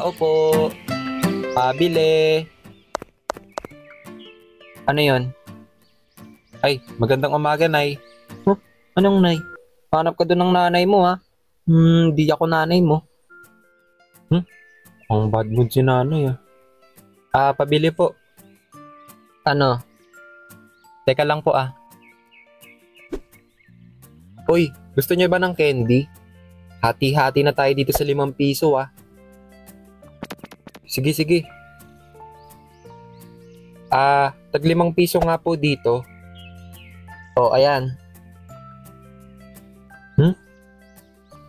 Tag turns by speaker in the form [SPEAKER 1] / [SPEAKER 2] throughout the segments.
[SPEAKER 1] Tao po. Pabili. Ano yon? Ay, magandang umaga, Nay. Huh? Anong Nay? Hanap ka doon ng nanay mo, ha? Di ako nanay mo. Ang bad mood si nanay, ah. Pabili po. Ano? Teka lang po, ah. Uy, gusto niyo ba ng candy? Hati-hati na tayo dito sa 5 piso, ah. Sige, sige. Tag 5 piso nga po dito. O, ayan.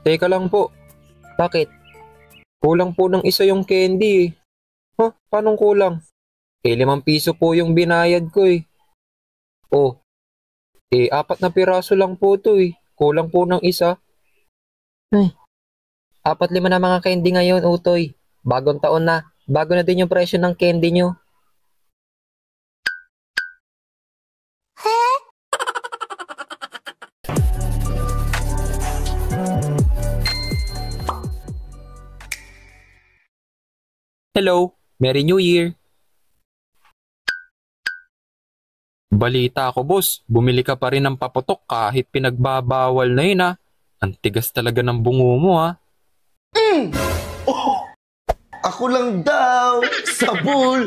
[SPEAKER 1] Teka lang po. Bakit? Kulang po ng isa yung candy, eh. Huh? Paano kulang? 5 piso po yung binayad ko, eh. Oh, 4 na piraso lang po to, eh. Kulang po ng isa. Ay, 4-5 na mga candy ngayon, utoy. Bagong taon na. Bago na din yung presyo ng candy nyo. Hello, Merry New Year. Balita ko, boss. Bumili ka pa rin ng paputok kahit pinagbabawal na yun, ah. Ang tigas talaga ng bungo mo, ah.
[SPEAKER 2] Oh, ako lang daw, sabul.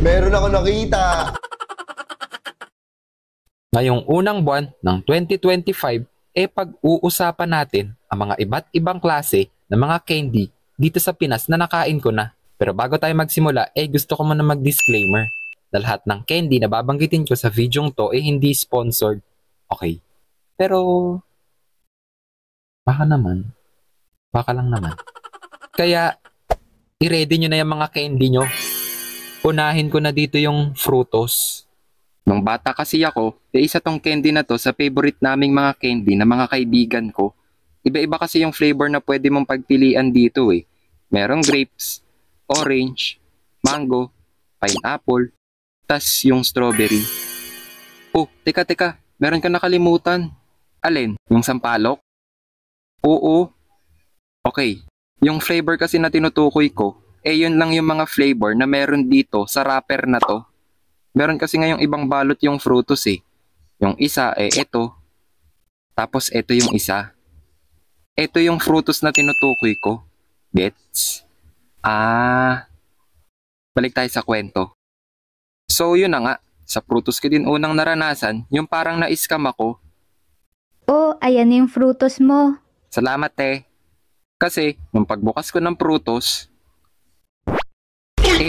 [SPEAKER 2] Meron ako nakita.
[SPEAKER 1] Ngayong unang buwan ng 2025, pag-uusapan natin ang mga iba't ibang klase ng mga candy dito sa Pinas na nakain ko na. Pero bago tayo magsimula, gusto ko muna mag-disclaimer na lahat ng candy na babanggitin ko sa videong to hindi sponsored. Okay. Pero, baka lang naman. Kaya, i-ready nyo na yung mga candy nyo. Unahin ko na dito yung Frutos. Nung bata kasi ako, isa tong candy na to sa favorite naming mga candy na mga kaibigan ko. Iba-iba kasi yung flavor na pwede mong pagpilian dito, eh. Merong grapes, orange, mango, pineapple, tas yung strawberry. Oh, teka. Meron ka nakalimutan. Alin? Yung sampalok? Oo. Okay. Yung flavor kasi na tinutukoy ko, yun lang yung mga flavor na meron dito sa wrapper na to. Meron kasi ngayong ibang balot yung Frutos, eh. Yung isa, ito. Tapos ito yung isa. Ito yung Frutos na tinutukoy ko. Gets? Balik tayo sa kwento. So yun na nga, sa Frutos ko din unang naranasan, yung parang na-scam ako.
[SPEAKER 3] Oh, ayan yung Frutos mo.
[SPEAKER 1] Salamat, Kasi, nung pagbukas ko ng Frutos,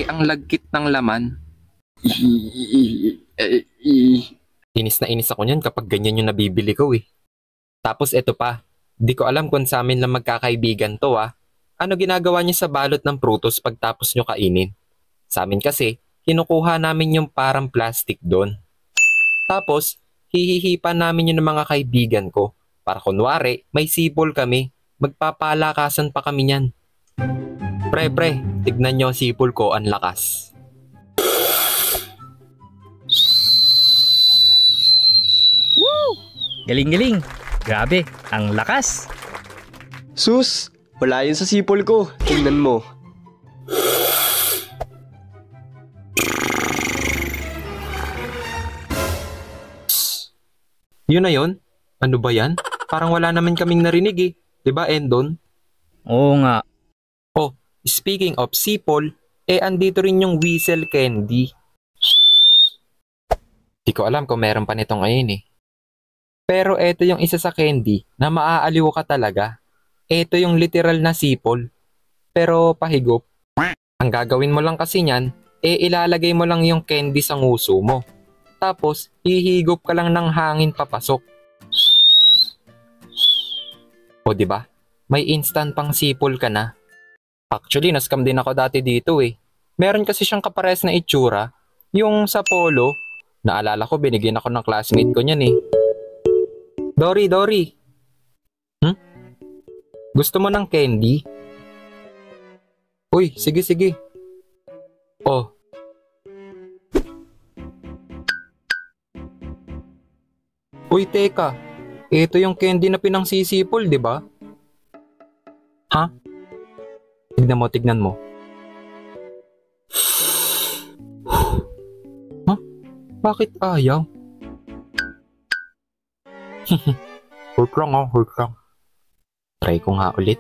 [SPEAKER 1] ang lagkit ng laman. Inis na inis ako niyan kapag ganyan yung nabibili ko, eh. Tapos ito pa, di ko alam kung sa amin lang magkakaibigan to, ah. Ano ginagawa niyo sa balot ng Frutos pagtapos nyo kainin? Sa amin kasi, kinukuha namin yung parang plastic doon. Tapos, hihihipan namin yun ng mga kaibigan ko. Para kunwari, may sipol kami. Magpapalakasan pa kami niyan. Pre, tignan nyo ang sipol ko, ang lakas.
[SPEAKER 4] Woo! Galing-galing. Grabe, ang lakas.
[SPEAKER 2] Sus, wala yun sa sipol ko. Tingnan mo.
[SPEAKER 1] Yun na yun? Ano ba yan? Parang wala naman kaming narinig, eh. Diba, Endon?
[SPEAKER 4] Oo nga.
[SPEAKER 1] Oh, speaking of sipol, andito rin yung whistle candy. Di ko alam kung meron pa nito ngayon, eh. Pero eto yung isa sa candy na maaaliw ka talaga. Eto yung literal na sipol. Pero pahigop. Ang gagawin mo lang kasi niyan, ilalagay mo lang yung candy sa nguso mo. Tapos, hihigop ka lang ng hangin papasok. O diba? May instant pang sipol ka na. Actually, nascam din ako dati dito, eh. Meron kasi siyang kapares na itsura. Yung sa polo, naalala ko binigyan ako ng classmate ko niyan, eh. Dory. Gusto mo ng candy? Uy, sige. Oh. Uy, teka. Ito yung candy na pinangsisipol, di ba? Ha? tignan mo. Huh? Bakit ayaw? Hurt lang ah, hurt lang. Try ko nga ulit.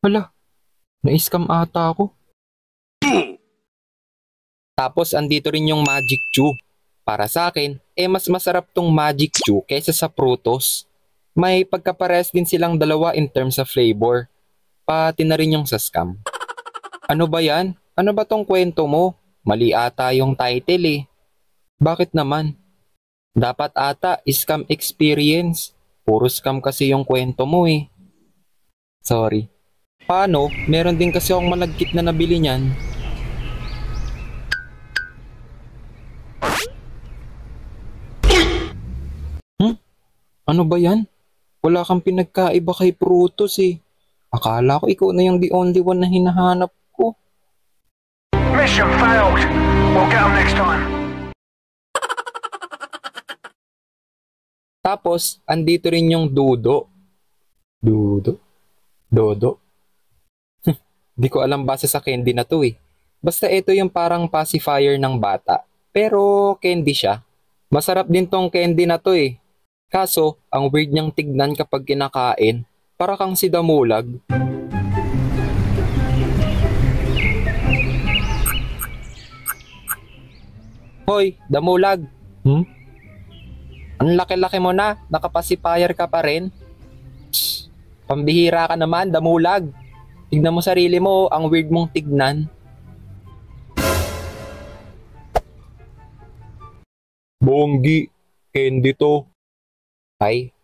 [SPEAKER 1] Hala, na-scam ata ako. Tapos andito rin yung Magic Chew. Para sa akin, mas masarap tong Magic Chew kaysa sa Frutos. May pagkapares din silang dalawa in terms of flavor. Pati na rin yung sa scam. Ano ba yan? Ano ba tong kwento mo? Mali ata yung title eh. Bakit naman? Dapat ata scam experience. Puro scam kasi yung kwento mo eh. Sorry. Paano? Meron din kasi akong malagkit na nabili niyan. Ano ba yan? Wala kang pinagkaiba kay Prutos eh. Akala ko ikaw na yung the only one na hinahanap ko.
[SPEAKER 5] Mission failed. We'll get 'em next time.
[SPEAKER 1] Tapos, andito rin yung Dudo. Dudo? Dodo? Di ko alam base sa candy na to eh. Basta ito yung parang pacifier ng bata. Pero candy siya. Masarap din tong candy na to eh. Kaso, ang weird niyang tignan kapag kinakain. Para kang si Damulag. Hoy, Damulag. Ang laki-laki mo na. Nakapacifier ka pa rin. Shh, pambihira ka naman, Damulag. Tignan mo sarili mo, ang weird mong tignan. Bonggi, candy to. Ay,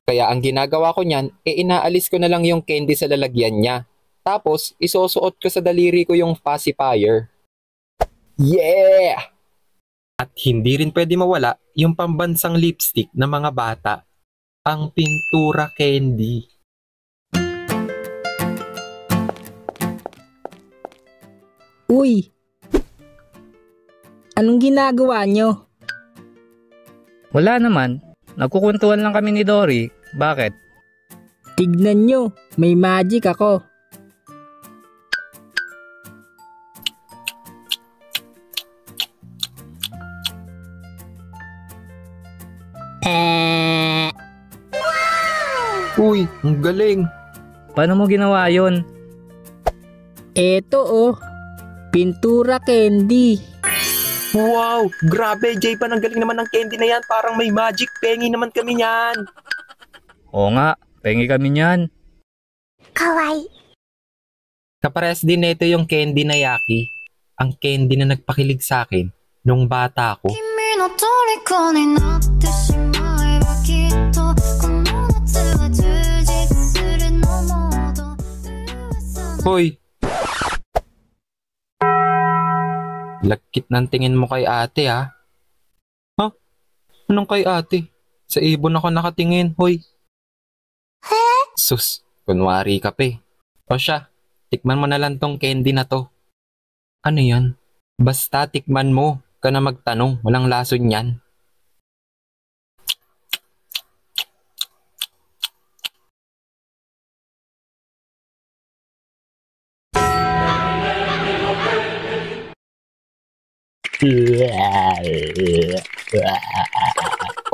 [SPEAKER 1] kaya ang ginagawa ko niyan, inaalis ko na lang yung candy sa lalagyan niya. Tapos, isusuot ko sa daliri ko yung pacifier. Yeah! At hindi rin pwede mawala yung pambansang lipstick ng mga bata. Ang pintura candy.
[SPEAKER 6] Uy! Anong ginagawa nyo?
[SPEAKER 4] Wala naman. Nagkukwentuhan lang kami ni Dory. Bakit?
[SPEAKER 6] Tignan nyo, may magic ako.
[SPEAKER 1] Uy, ang galing.
[SPEAKER 4] Paano mo ginawa yon?
[SPEAKER 6] Eto oh, pintura candy.
[SPEAKER 1] Wow, grabe, Jaypan, ang galing naman ng candy na yan. Parang may magic, pengi naman kami niyan.
[SPEAKER 4] Oo nga, pengi kami niyan.
[SPEAKER 1] Kapares din nito yung candy na Yaki. Ang candy na nagpakilig sa akin nung bata ako.
[SPEAKER 7] 君の虜になってしまえばきっとこの夏は充実するのもっと
[SPEAKER 1] Hoy! Lagkit ng tingin mo kay ate ha? Ha? Anong kay ate? Sa ibon ako nakatingin, hoy. Sus, kunwari ka pa eh. O siya, tikman mo na lang tong candy na to. Ano yan? Basta tikman mo, ka na magtanong, walang lason yan.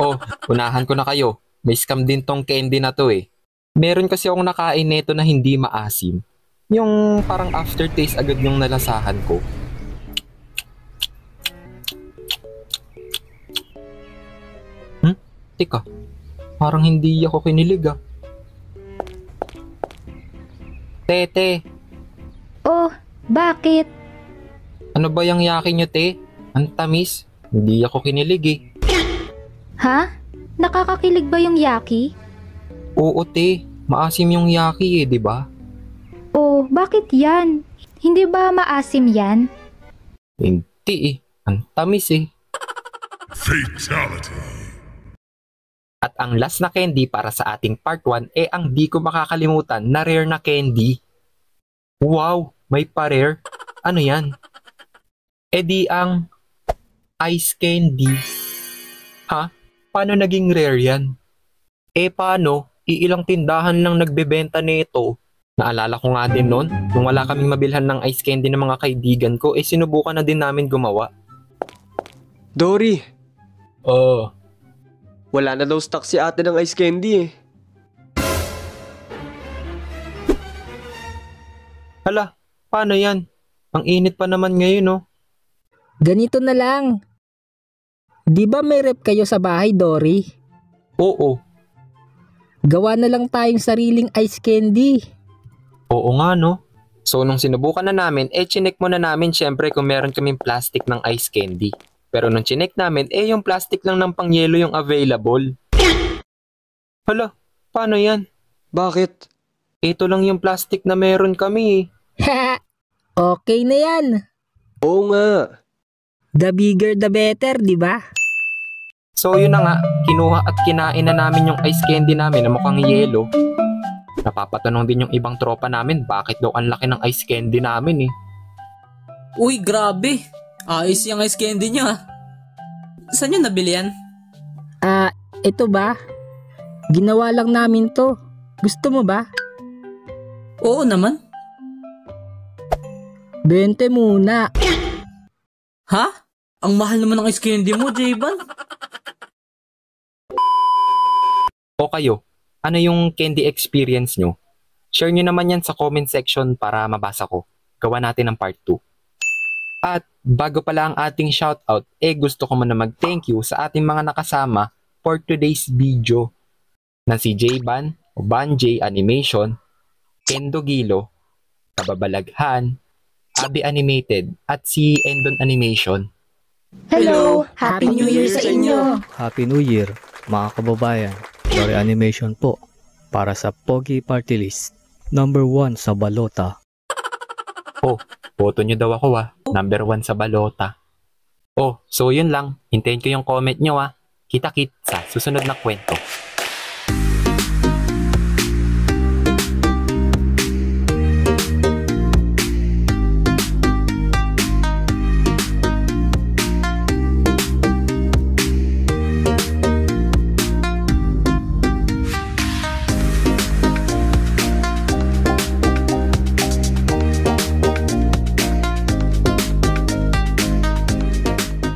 [SPEAKER 1] Oh, unahan ko na kayo. May scam din tong candy na to eh. Meron kasi akong nakain neto na hindi maasim. Yung parang aftertaste agad yung nalasahan ko. Teka, parang hindi ako kinilig ah. Tete,
[SPEAKER 3] Oh, bakit?
[SPEAKER 1] ano ba yung yaki nyo te? Ang tamis. Hindi ako kinilig eh.
[SPEAKER 3] Ha? Nakakakilig ba yung Yaki?
[SPEAKER 1] Oo te, maasim yung yaki eh, di ba?
[SPEAKER 3] Oh, bakit yan? Hindi ba maasim yan?
[SPEAKER 1] Hindi eh, ang tamis eh.
[SPEAKER 5] Fatality.
[SPEAKER 1] At ang last na candy para sa ating part 1 ang di ko makakalimutan na rare na candy. Wow, may pa-rare. Ano yan? Di ang ice candy. Ha? Paano naging rare yan? Paano? iilang tindahan lang nagbebenta nito. Naalala ko nga din noon, nung wala kaming mabilhan ng ice candy ng mga kaibigan ko, sinubukan na din namin gumawa.
[SPEAKER 2] Dory,
[SPEAKER 1] Oh,
[SPEAKER 2] wala na daw stock si ate ng ice candy eh.
[SPEAKER 1] hala, paano yan? Ang init pa naman ngayon, no?
[SPEAKER 6] Ganito na lang. Di ba may rep kayo sa bahay, Dory?
[SPEAKER 1] Oo,
[SPEAKER 6] Gawa na lang tayong sariling ice candy.
[SPEAKER 1] oo nga, no? So, nung sinubukan na namin, chinek muna namin syempre kung meron kaming plastic ng ice candy. Pero nung chinek namin, yung plastic lang ng pangyelo yung available. Hala, paano yan?
[SPEAKER 2] Bakit?
[SPEAKER 1] Ito lang yung plastic na meron kami.
[SPEAKER 6] Ha! Okay na yan.
[SPEAKER 2] Oo nga.
[SPEAKER 6] The bigger the better, di ba?
[SPEAKER 1] So yun na nga, kinuha at kinain na namin yung ice candy namin na mukhang yelo. Napapatanong din yung ibang tropa namin bakit daw ang laki ng ice candy namin eh.
[SPEAKER 8] Uy, grabe. Ayos yung ice candy niya. Saan nyo nabili yan?
[SPEAKER 6] Ito ba? Ginawa lang namin to. Gusto mo ba?
[SPEAKER 8] Oo naman.
[SPEAKER 6] 20 muna.
[SPEAKER 8] Ha? Ang mahal naman ng ice candy mo, J-Ban.
[SPEAKER 1] O kayo, ano yung candy experience nyo? Share nyo naman yan sa comment section para mabasa ko. Gawa natin ng part 2. At bago pala ang ating shoutout, gusto ko muna mag-thank you sa ating mga nakasama for today's video na si J-Ban o Banjay Animation, Kendo Gilo, Kababalaghan, Abi Animated at si Endon Animation.
[SPEAKER 3] Hello! Happy New Year sa inyo!
[SPEAKER 4] Happy New Year, mga kababayan. Dory Animation po, para sa Pogi Party List. Number 1 sa balota.
[SPEAKER 1] Oh, boto nyo daw ako Number 1 sa balota. Oh, so yun lang. Hintayin ko yung comment nyo Kita-kit sa susunod na kwento.